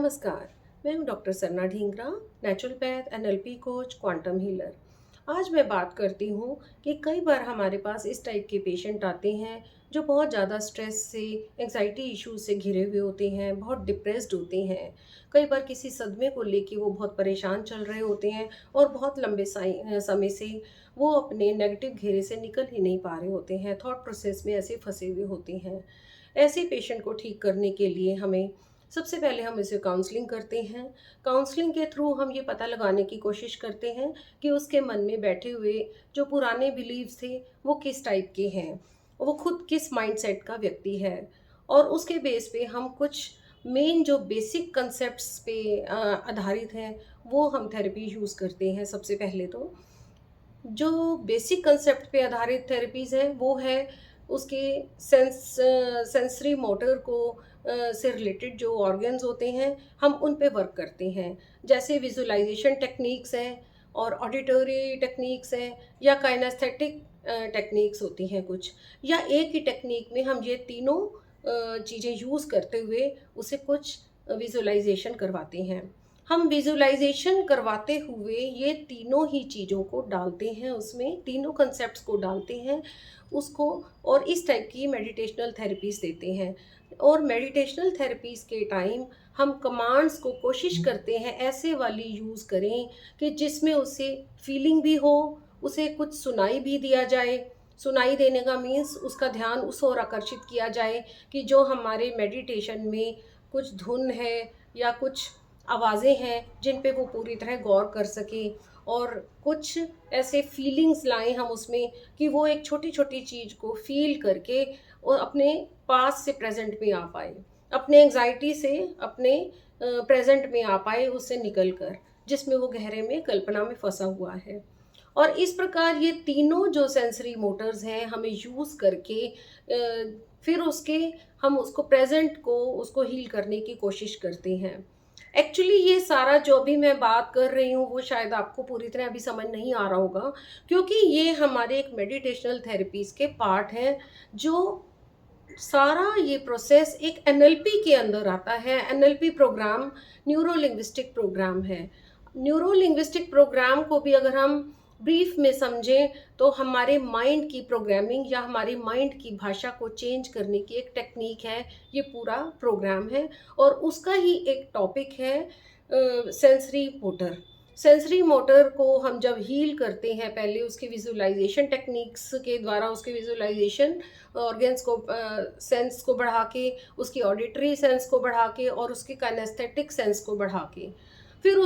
नमस्कार। मैं हूं doctor Sarna Dhingra, naturopath, NLP coach, quantum healer. आज मैं बात करती हूं कि कई बार हमारे पास इस टाइप के पेशेंट आते हैं जो बहुत ज़्यादा स्ट्रेस से, एंजाइटी इश्यूज से घिरे हुए होते हैं, बहुत डिप्रेस्ड होते हैं। कई बार किसी सदमे को लेके वो बहुत परेशान चल रहे होते हैं और बहुत लंबे समय से वो अपने नेगेटिव घेरे से निकल ही नहीं पा रहे होते हैं, थॉट प्रोसेस में ऐसे फंसे हुए होते हैं। ऐसे पेशेंट को ठीक करने के लिए हमें सबसे पहले हम इसे काउंसलिंग करते हैं। काउंसलिंग के थ्रू हम ये पता लगाने की कोशिश करते हैं कि उसके मन में बैठे हुए जो पुराने बिलीव्स थे वो किस टाइप के हैं, वो खुद किस माइंडसेट का व्यक्ति है। और उसके बेस पे हम कुछ मेन जो बेसिक कंसेप्ट्स पे आधारित हैं वो हम थेरेपी यूज़ करते हैं। सबसे पहले तो जो बेसिक कंसेप्ट पे आधारित थेरेपीज़ हैं वो है उसके सेंसरी मोटर को से रिलेटेड जो ऑर्गन्स होते हैं हम उन पे वर्क करते हैं। जैसे विजुअलाइजेशन टेक्निक्स हैं और ऑडिटरी टेक्निक्स हैं या काइनेस्थेटिक टेक्निक्स होती हैं कुछ, या एक ही टेक्निक में हम ये तीनों चीज़ें यूज़ करते हुए उसे कुछ विजुअलाइजेशन करवाते हैं। हम विजुअलाइजेशन करवाते हुए ये तीनों ही चीज़ों को डालते हैं, उसमें तीनों कंसेप्ट्स को डालते हैं उसको, और इस टाइप की मेडिटेशनल थेरेपीज़ देते हैं। और मेडिटेशनल थेरेपीज़ के टाइम हम कमांड्स को कोशिश करते हैं ऐसे वाली यूज़ करें कि जिसमें उसे फीलिंग भी हो, उसे कुछ सुनाई भी दिया जाए। सुनाई देने का मीन्स उसका ध्यान उस ओर आकर्षित किया जाए कि जो हमारे मेडिटेशन में कुछ धुन है या कुछ आवाज़ें हैं जिन पे वो पूरी तरह गौर कर सके, और कुछ ऐसे फीलिंग्स लाएं हम उसमें कि वो एक छोटी छोटी चीज़ को फील करके और अपने पास से प्रेजेंट में आ पाए, अपने एंजाइटी से अपने प्रेजेंट में आ पाए, उससे निकल कर जिसमें वो गहरे में कल्पना में फंसा हुआ है। और इस प्रकार ये तीनों जो सेंसरी मोटर्स हैं हमें यूज़ करके फिर उसके हम उसको प्रेजेंट को उसको हील करने की कोशिश करते हैं। एक्चुअली ये सारा जो अभी मैं बात कर रही हूँ वो शायद आपको पूरी तरह अभी समझ नहीं आ रहा होगा, क्योंकि ये हमारे एक मेडिटेशनल थेरेपीज के पार्ट हैं। जो सारा ये प्रोसेस एक एनएलपी के अंदर आता है। NLP programme neuro linguistic programme है। न्यूरो लिंग्विस्टिक प्रोग्राम को भी अगर हम ब्रीफ में समझें तो हमारे माइंड की प्रोग्रामिंग या हमारी माइंड की भाषा को चेंज करने की एक टेक्निक है, ये पूरा प्रोग्राम है। और उसका ही एक टॉपिक है सेंसरी मोटर। सेंसरी मोटर को हम जब हील करते हैं, पहले उसकी विजुअलाइजेशन टेक्निक्स के द्वारा उसके विजुअलाइजेशन ऑर्गन्स को सेंस को बढ़ा के, उसकी ऑडिटरी सेंस को बढ़ा के और उसके काइनेस्थेटिक सेंस को बढ़ा के, फिर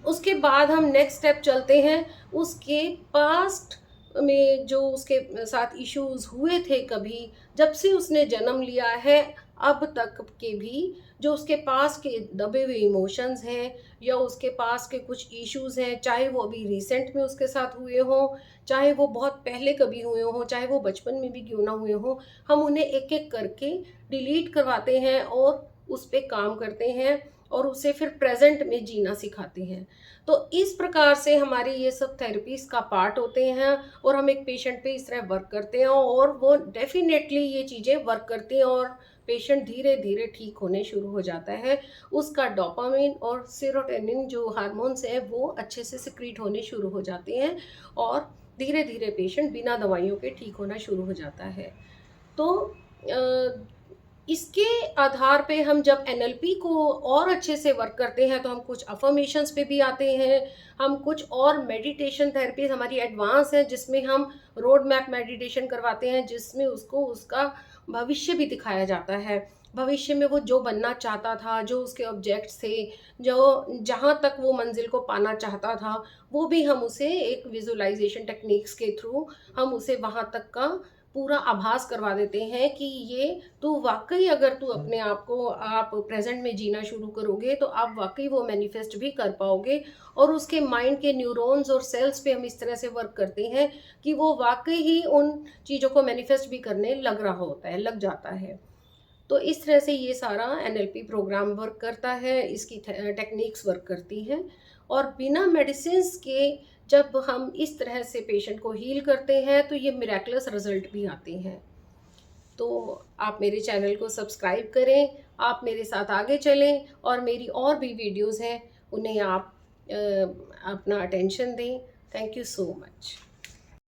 उसके बाद हम नेक्स्ट स्टेप चलते हैं। उसके पास्ट में जो उसके साथ इश्यूज हुए थे कभी, जब से उसने जन्म लिया है अब तक के भी, जो उसके पास के दबे हुए इमोशंस हैं या उसके पास के कुछ इश्यूज हैं, चाहे वो अभी रिसेंट में उसके साथ हुए हों, चाहे वो बहुत पहले कभी हुए हों, चाहे वो बचपन में भी क्यों ना हुए हों, हम उन्हें एक एक करके डिलीट करवाते हैं और उस पे काम करते हैं और उसे फिर प्रेजेंट में जीना सिखाते हैं। तो इस प्रकार से हमारी ये सब थेरेपीज़ का पार्ट होते हैं और हम एक पेशेंट पे इस तरह वर्क करते हैं और वो डेफ़िनेटली ये चीज़ें वर्क करती हैं और पेशेंट धीरे-धीरे ठीक होने शुरू हो जाता है। उसका डोपामाइन और सेरोटोनिन जो हार्मोन्स हैं वो अच्छे से सिक्रीट होने शुरू हो जाते हैं और धीरे-धीरे पेशेंट बिना दवाइयों के ठीक होना शुरू हो जाता है। तो इसके आधार पे हम जब एनएलपी को और अच्छे से वर्क करते हैं तो हम कुछ अफर्मेशंस पे भी आते हैं। हम कुछ और मेडिटेशन थेरेपीज हमारी एडवांस है जिसमें हम रोड मैप मेडिटेशन करवाते हैं, जिसमें उसको उसका भविष्य भी दिखाया जाता है। भविष्य में वो जो बनना चाहता था, जो उसके ऑब्जेक्ट्स थे, जो जहाँ तक वो मंजिल को पाना चाहता था, वो भी हम उसे एक विजुअलाइजेशन टेक्निक्स के थ्रू हम उसे वहाँ तक का पूरा आभास करवा देते हैं कि ये तो वाक़ई, अगर तू अपने आप को आप प्रेज़ेंट में जीना शुरू करोगे तो आप वाक़ई वो मैनिफेस्ट भी कर पाओगे। और उसके माइंड के न्यूरॉन्स और सेल्स पे हम इस तरह से वर्क करते हैं कि वो वाक़ई ही उन चीज़ों को मैनिफेस्ट भी करने लग रहा होता है, लग जाता है। तो इस तरह से ये सारा एनएलपी प्रोग्राम वर्क करता है, इसकी टेक्निक्स वर्क करती हैं। और बिना मेडिसिन्स के जब हम इस तरह से पेशेंट को हील करते हैं तो ये मिरेकुलस रिजल्ट भी आते हैं। तो आप मेरे चैनल को सब्सक्राइब करें, आप मेरे साथ आगे चलें और मेरी और भी वीडियोज़ हैं, उन्हें आप अपना अटेंशन दें। Thank you so much.